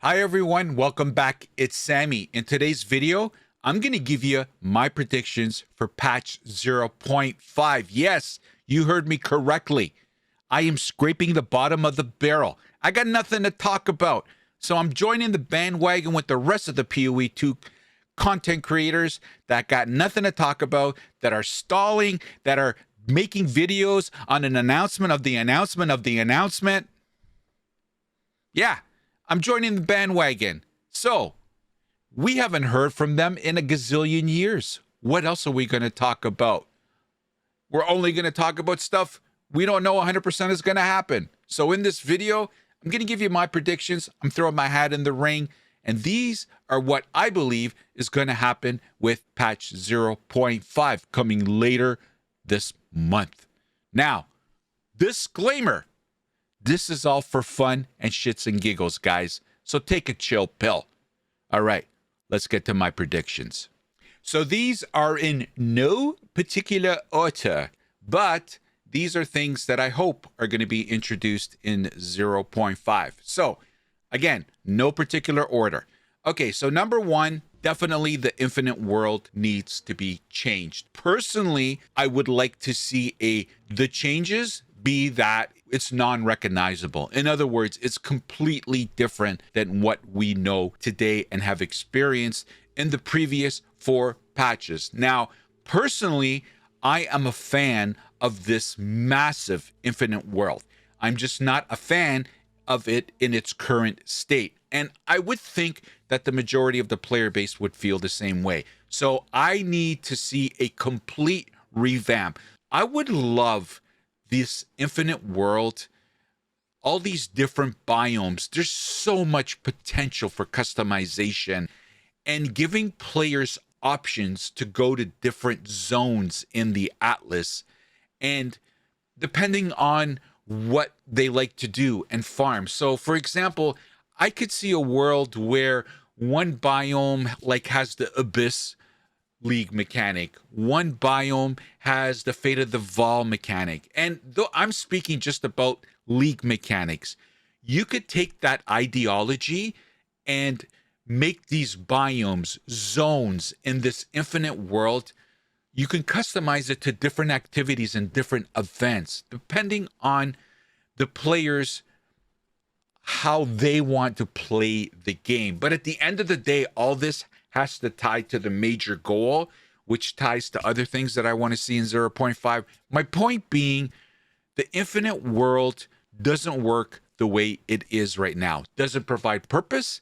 Hi everyone, welcome back. It's Sammy. In today's video, I'm going to give you my predictions for patch 0.5. Yes, you heard me correctly. I am scraping the bottom of the barrel. I got nothing to talk about. So I'm joining the bandwagon with the rest of the POE 2 content creators that got nothing to talk about, that are stalling, that are making videos on an announcement of the announcement of the announcement. Yeah. I'm joining the bandwagon. So, we haven't heard from them in a gazillion years. What else are we going to talk about? We're only going to talk about stuff we don't know 100% is going to happen. So in this video, I'm going to give you my predictions. I'm throwing my hat in the ring. And these are what I believe is going to happen with patch 0.5 coming later this month. Now, disclaimer. This is all for fun and shits and giggles, guys. So take a chill pill. All right, let's get to my predictions. So these are in no particular order, but these are things that I hope are going to be introduced in 0.5. So again, no particular order. Okay, so number one, definitely the infinite world needs to be changed. Personally, I would like to see the changes be that it's non-recognizable. In other words, it's completely different than what we know today and have experienced in the previous 4 patches. Now, personally, I am a fan of this massive infinite world. I'm just not a fan of it in its current state. And I would think that the majority of the player base would feel the same way. So I need to see a complete revamp. I would love this infinite world, all these different biomes. There's so much potential for customization and giving players options to go to different zones in the Atlas, and depending on what they like to do and farm. So for example, I could see a world where one biome has the Abyss League mechanic, one biome has the Fate of the Vol mechanic, and though I'm speaking just about League mechanics, you could take that ideology and make these biomes zones in this infinite world. You can customize it to different activities and different events depending on the players, how they want to play the game. But at the end of the day, all this has to tie to the major goal, which ties to other things that I want to see in 0.5. My point being, the infinite world doesn't work the way it is right now. It doesn't provide purpose,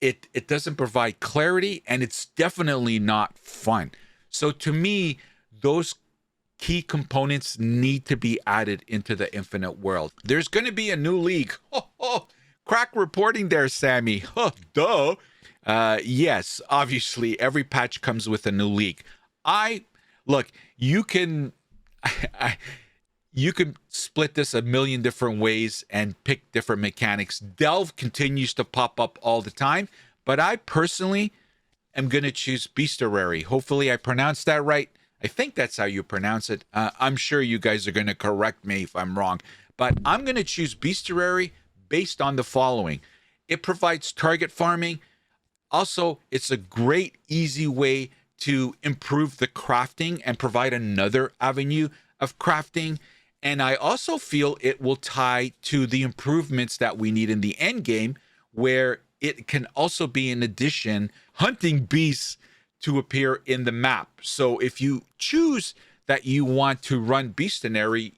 it doesn't provide clarity, and it's definitely not fun. So to me, those key components need to be added into the infinite world. There's going to be a new league. Crack reporting there, Sammy. Duh. Yes, obviously every patch comes with a new league. Look, you can split this a million different ways and pick different mechanics. Delve continues to pop up all the time, but I personally am going to choose Bestiary. Hopefully I pronounced that right. I think that's how you pronounce it. I'm sure you guys are going to correct me if I'm wrong, but I'm going to choose Bestiary based on the following. It provides target farming. Also, it's a great, easy way to improve the crafting and provide another avenue of crafting. And I also feel it will tie to the improvements that we need in the end game, where it can also be, in addition, hunting beasts to appear in the map. So if you choose that you want to run Bestiary,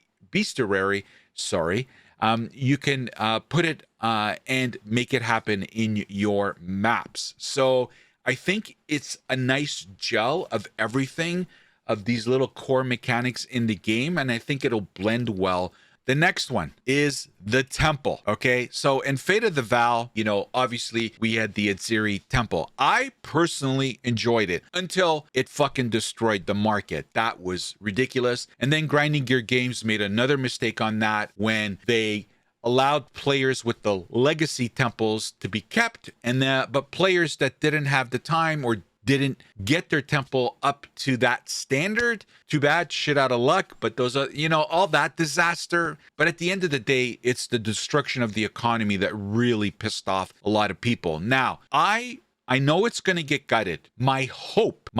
you can put it and make it happen in your maps. So I think it's a nice gel of everything, of these little core mechanics in the game, and I think it'll blend well. The next one is the temple. Okay, so in Fate of the Val, obviously we had the Atziri temple. I personally enjoyed it until it fucking destroyed the market. That was ridiculous. And then Grinding Gear Games made another mistake on that when they allowed players with the legacy temples to be kept, but players that didn't have the time or didn't get their temple up to that standard. Too bad, shit out of luck. But those are, all that disaster. But at the end of the day, it's the destruction of the economy that really pissed off a lot of people. Now, I know it's going to get gutted. My hope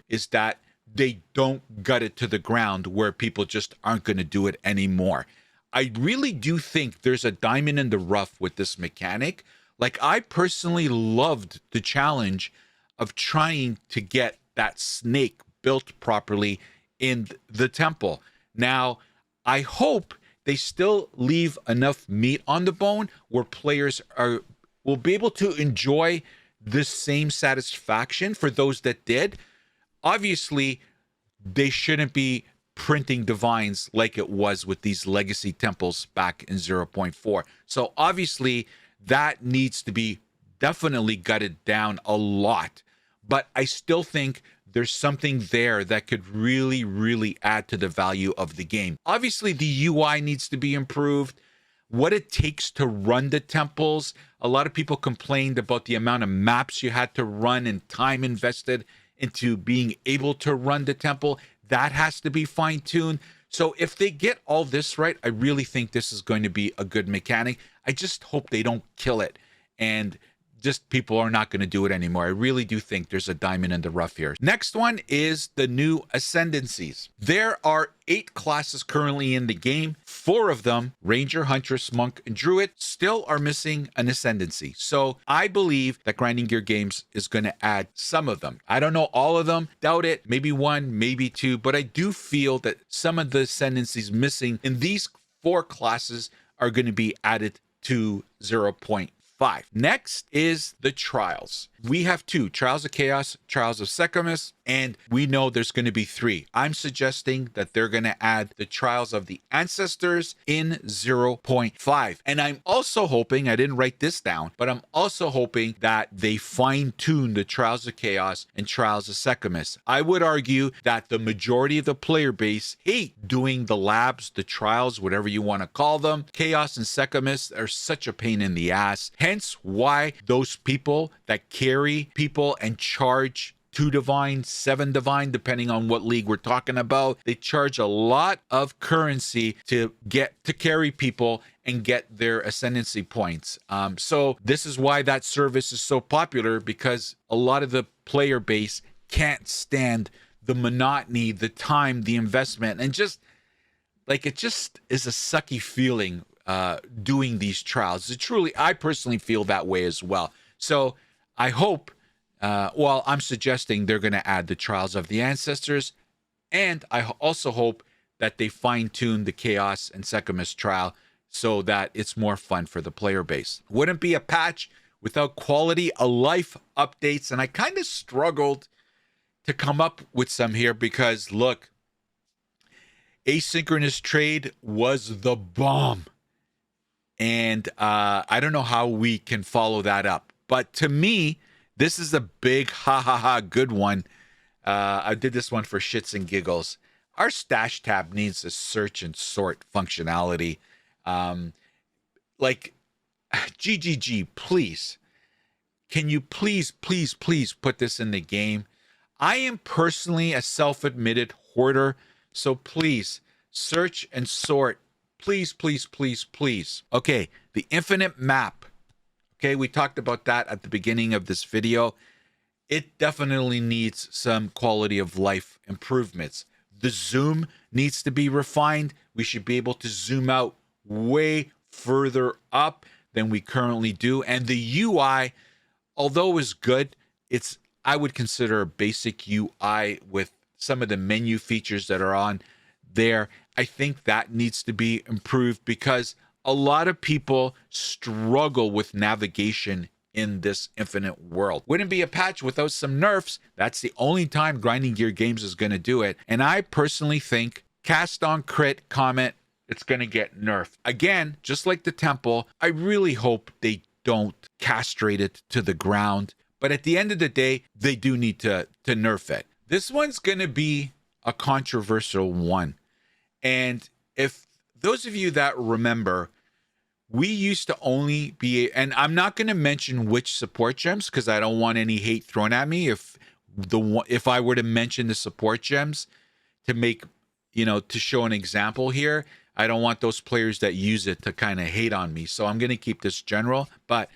is that they don't gut it to the ground where people just aren't going to do it anymore. I really do think there's a diamond in the rough with this mechanic. Like, I personally loved the challenge of trying to get that snake built properly in the temple. Now, I hope they still leave enough meat on the bone where players will be able to enjoy the same satisfaction for those that did. Obviously, they shouldn't be printing divines like it was with these legacy temples back in 0.4. So obviously, that needs to be definitely gutted down a lot. But I still think there's something there that could really, really add to the value of the game. Obviously, the UI needs to be improved. What it takes to run the temples. A lot of people complained about the amount of maps you had to run and time invested into being able to run the temple. That has to be fine-tuned. So if they get all this right, I really think this is going to be a good mechanic. I just hope they don't kill it and just people are not going to do it anymore. I really do think there's a diamond in the rough here. Next one is the new Ascendencies. There are 8 classes currently in the game. 4 of them, Ranger, Huntress, Monk, and Druid, still are missing an Ascendancy. So I believe that Grinding Gear Games is going to add some of them. I don't know all of them. Doubt it. Maybe 1, maybe 2. But I do feel that some of the Ascendancies missing in these 4 classes are going to be added to 0.5. Next is the trials. We have 2, Trials of Chaos, Trials of Secamus, and we know there's going to be 3. I'm suggesting that they're going to add the Trials of the Ancestors in 0.5. And I'm also hoping, I didn't write this down, but I'm also hoping that they fine-tune the Trials of Chaos and Trials of Secamus. I would argue that the majority of the player base hate doing the labs, the trials, whatever you want to call them. Chaos and Secamus are such a pain in the ass. Hence why those people that carry people and charge 2 divine, 7 divine, depending on what league we're talking about, they charge a lot of currency to carry people and get their ascendancy points. So this is why that service is so popular, because a lot of the player base can't stand the monotony, the time, the investment, and just like it just is a sucky feeling doing these trials. I personally feel that way as well. So I hope, I'm suggesting they're going to add the Trials of the Ancestors, and I also hope that they fine-tune the Chaos and Secamus trial so that it's more fun for the player base. Wouldn't be a patch without quality of life updates, and I kind of struggled to come up with some here because, look, asynchronous trade was the bomb. And I don't know how we can follow that up. But to me, this is a big good one. I did this one for shits and giggles. Our stash tab needs a search and sort functionality. GGG, please. Can you please put this in the game? I am personally a self-admitted hoarder. So please, search and sort. Please. Okay, the infinite map. Okay, we talked about that at the beginning of this video. It definitely needs some quality of life improvements. The zoom needs to be refined. We should be able to zoom out way further up than we currently do. And the UI, although is good, I would consider a basic UI with some of the menu features that are on there. I think that needs to be improved because a lot of people struggle with navigation in this infinite world. Wouldn't be a patch without some nerfs. That's the only time Grinding Gear Games is going to do it. And I personally think cast on crit comment, it's going to get nerfed. Again, just like the temple, I really hope they don't castrate it to the ground. But at the end of the day, they do need to nerf it. This one's going to be a controversial one. And if those of you that remember, we used to only be, and I'm not going to mention which support gems because I don't want any hate thrown at me. If the one, if I were to mention the support gems to make, to show an example here, I don't want those players that use it to kind of hate on me. So I'm going to keep this general. But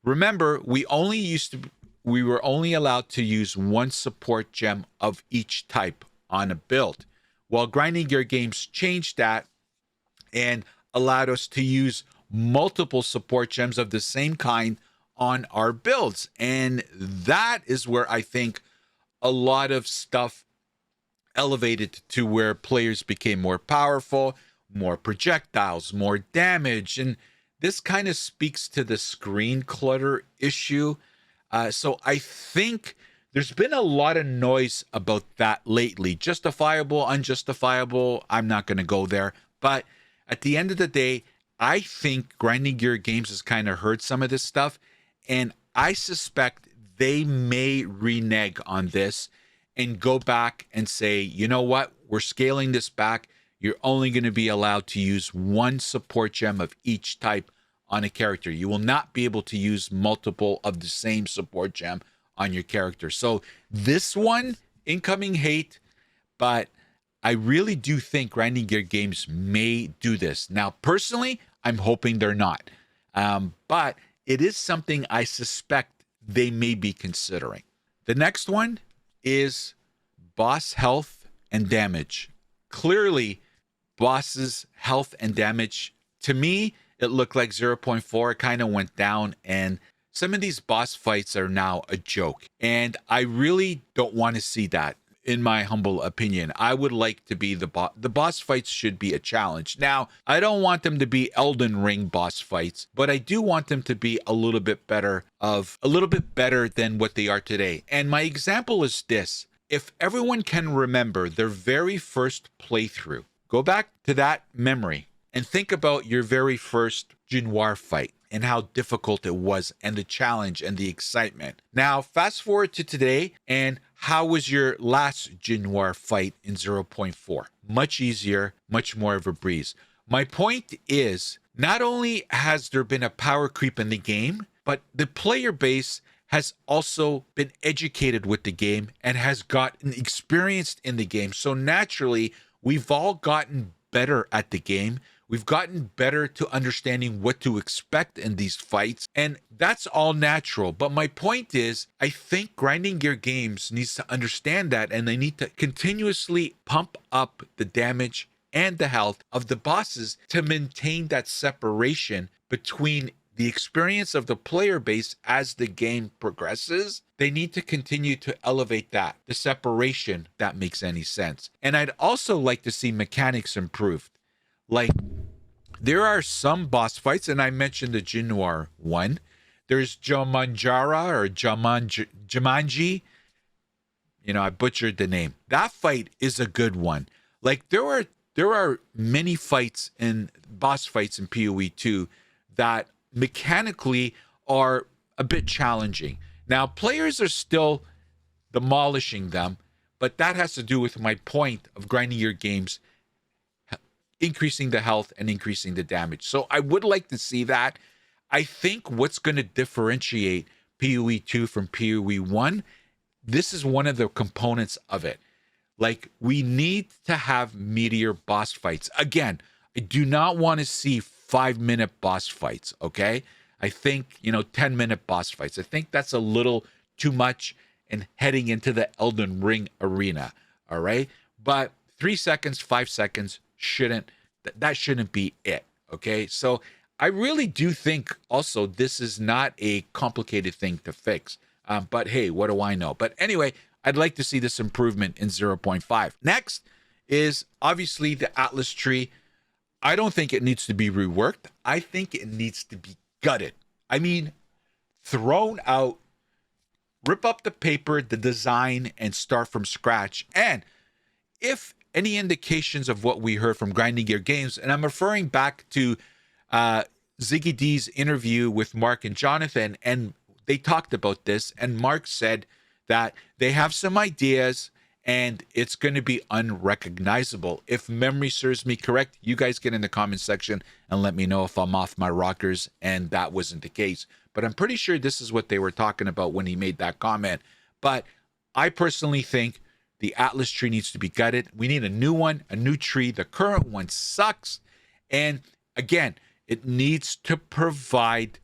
remember, we were only allowed to use one support gem of each type on a build. Well, Grinding Gear Games changed that and allowed us to use multiple support gems of the same kind on our builds. And that is where I think a lot of stuff elevated to where players became more powerful, more projectiles, more damage. And this kind of speaks to the screen clutter issue. So I think there's been a lot of noise about that lately. Justifiable, unjustifiable, I'm not going to go there. But at the end of the day, I think Grinding Gear Games has kind of heard some of this stuff. And I suspect they may renege on this and go back and say, you know what, we're scaling this back. You're only going to be allowed to use one support gem of each type on a character. You will not be able to use multiple of the same support gem on your character. So this one, incoming hate, but I really do think Grinding Gear Games may do this. Now, personally, I'm hoping they're not. But it is something I suspect they may be considering. The next one is boss health and damage. Clearly, boss's health and damage, to me, it looked like 0.4. It kind of went down, and some of these boss fights are now a joke. And I really don't want to see that, in my humble opinion. I would like to be the boss fights should be a challenge. Now, I don't want them to be Elden Ring boss fights, but I do want them to be a little bit better than what they are today. And my example is this. If everyone can remember their very first playthrough, go back to that memory and think about your very first Jinwar fight and how difficult it was, and the challenge and the excitement. Now, fast forward to today, and how was your last Jinwar fight in 0.4? Much easier, much more of a breeze. My point is, not only has there been a power creep in the game, but the player base has also been educated with the game and has gotten experienced in the game. So naturally, we've all gotten better at the game. We've gotten better to understanding what to expect in these fights, and that's all natural. But my point is, I think Grinding Gear Games needs to understand that, and they need to continuously pump up the damage and the health of the bosses to maintain that separation between the experience of the player base as the game progresses. They need to continue to elevate that, the separation, if that makes any sense. And I'd also like to see mechanics improved. Like, there are some boss fights, and I mentioned the Jinwar one. There's Jamanjara or Jumanji. I butchered the name. That fight is a good one. Like, there are many fights boss fights in POE 2 that mechanically are a bit challenging. Now, players are still demolishing them, but that has to do with my point of Grinding Gear Games increasing the health and increasing the damage. So I would like to see that. I think what's going to differentiate PoE 2 from PoE 1, this is one of the components of it. Like, we need to have meteor boss fights. Again, I do not want to see 5-minute boss fights, okay? I think, 10-minute boss fights. I think that's a little too much and heading into the Elden Ring arena, all right? But 3 seconds, 5 seconds, that shouldn't be it, okay? So I really do think also this is not a complicated thing to fix, but hey, what do I know? But anyway, I'd like to see this improvement in 0.5. Next is obviously the Atlas tree. I don't think it needs to be reworked. I think it needs to be gutted. I mean, thrown out, rip up the paper, the design, and start from scratch. And if any indications of what we heard from Grinding Gear Games, and I'm referring back to Ziggy D's interview with Mark and Jonathan, and they talked about this, and Mark said that they have some ideas and it's going to be unrecognizable. If memory serves me correct, you guys get in the comment section and let me know if I'm off my rockers and that wasn't the case. But I'm pretty sure this is what they were talking about when he made that comment. But I personally think the Atlas tree needs to be gutted. We need a new one, a new tree. The current one sucks. And again, it needs to provide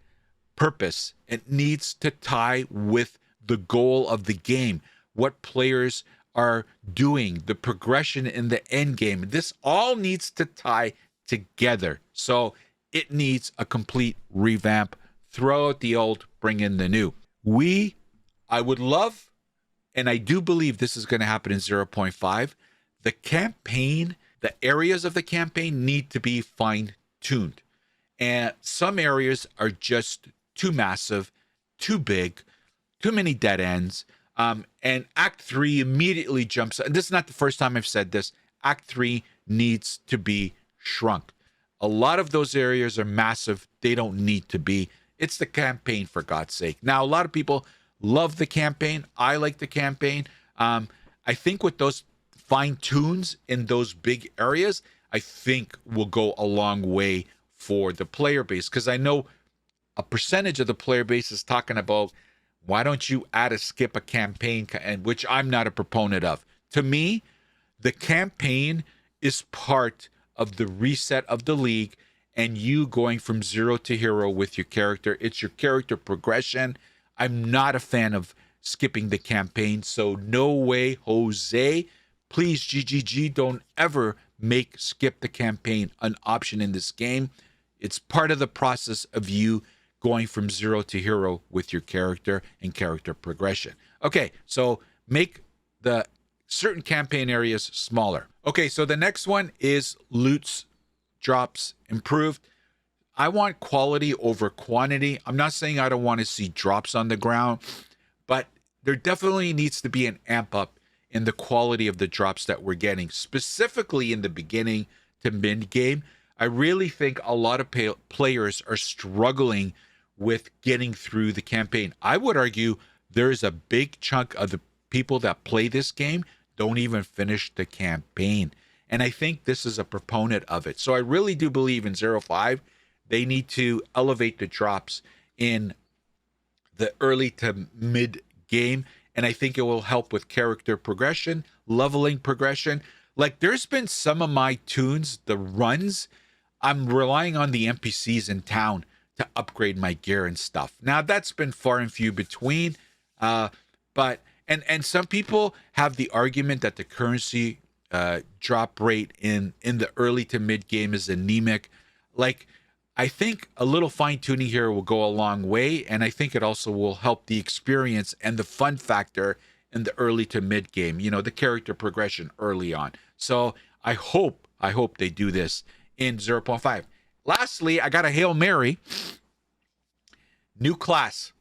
purpose. It needs to tie with the goal of the game, what players are doing, the progression in the end game. This all needs to tie together. So it needs a complete revamp. Throw out the old, bring in the new. I would love, and I do believe this is going to happen in 0.5, the campaign, the areas of the campaign need to be fine-tuned. And some areas are just too massive, too big, too many dead ends. And Act 3 immediately jumps. And this is not the first time I've said this. Act 3 needs to be shrunk. A lot of those areas are massive. They don't need to be. It's the campaign, for God's sake. Now, a lot of people love the campaign. I like the campaign. I think with those fine tunes in those big areas, I think will go a long way for the player base. Because I know a percentage of the player base is talking about, why don't you skip a campaign, and which I'm not a proponent of. To me, the campaign is part of the reset of the league and you going from zero to hero with your character. It's your character progression. I'm not a fan of skipping the campaign. So no way, Jose. Please, GGG, don't ever make skip the campaign an option in this game. It's part of the process of you going from zero to hero with your character and character progression. Okay, so make the certain campaign areas smaller. Okay, so the next one is loots, drops, improved. I want quality over quantity. I'm not saying I don't want to see drops on the ground, but there definitely needs to be an amp up in the quality of the drops that we're getting, specifically in the beginning to mid game. I really think a lot of players are struggling with getting through the campaign. I would argue there's a big chunk of the people that play this game don't even finish the campaign. And I think this is a proponent of it. So I really do believe in 0.5, they need to elevate the drops in the early to mid game. And I think it will help with character progression, leveling progression. Like there's been some of my tunes, the runs, I'm relying on the NPCs in town to upgrade my gear and stuff. Now that's been far and few between, but some people have the argument that the currency drop rate in the early to mid game is anemic. Like I think a little fine tuning here will go a long way, and I think it also will help the experience and the fun factor in the early to mid game. You know, the character progression early on. So I hope they do this in 0.5. Lastly, I got a Hail Mary. New class.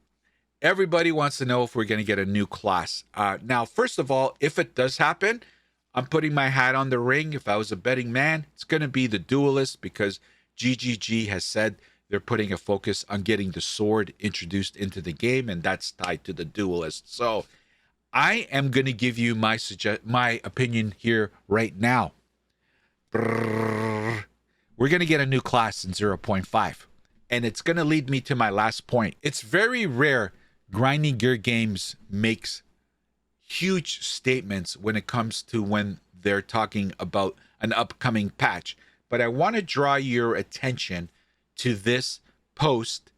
Everybody wants to know if we're going to get a new class. Now, first of all, if it does happen, I'm putting my hat on the ring. If I was a betting man, it's going to be the Duelist, because GGG has said they're putting a focus on getting the sword introduced into the game, and that's tied to the Duelist. So I am going to give you my opinion here right now. We're going to get a new class in 0.5. And it's going to lead me to my last point. It's very rare grinding gear games makes huge statements when it comes to when they're talking about an upcoming patch. But I want to draw your attention to this post.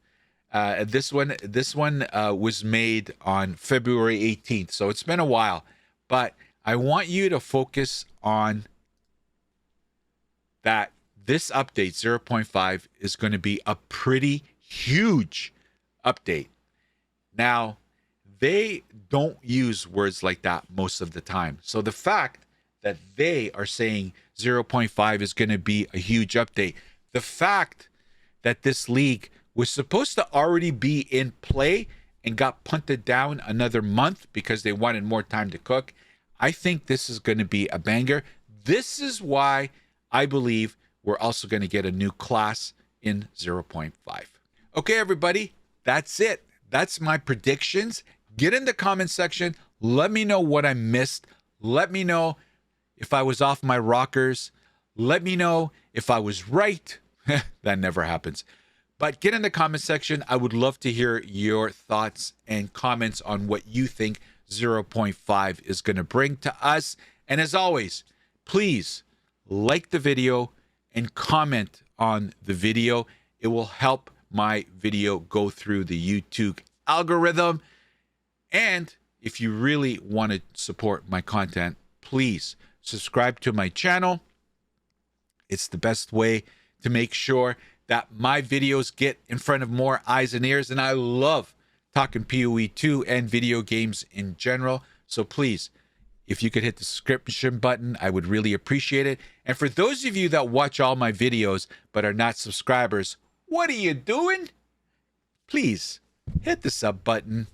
This one was made on February 18th. So it's been a while. But I want you to focus on that. This update, 0.5, is going to be a pretty huge update. Now, they don't use words like that most of the time. So the fact that they are saying 0.5 is going to be a huge update, the fact that this league was supposed to already be in play and got punted down another month because they wanted more time to cook, I think this is going to be a banger. This is why I believe we're also going to get a new class in 0.5. Okay, everybody, that's it. That's my predictions. Get in the comment section. Let me know what I missed. Let me know if I was off my rockers. Let me know if I was right. That never happens. But get in the comment section. I would love to hear your thoughts and comments on what you think zero point 0.5 is going to bring to us. And as always, please like the video and comment on the video. It will help my video go through the YouTube algorithm. And if you really want to support my content, please subscribe to my channel. It's the best way to make sure that my videos get in front of more eyes and ears. And I love talking POE 2 and video games in general. So please, if you could hit the subscription button, I would really appreciate it. And for those of you that watch all my videos but are not subscribers, what are you doing? Please hit the sub button.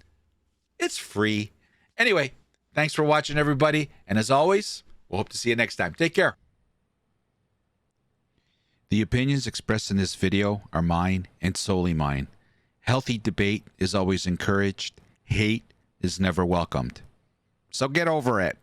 It's free. Anyway, thanks for watching, everybody. And as always, we'll hope to see you next time. Take care. The opinions expressed in this video are mine and solely mine. Healthy debate is always encouraged. Hate is never welcomed. So get over it.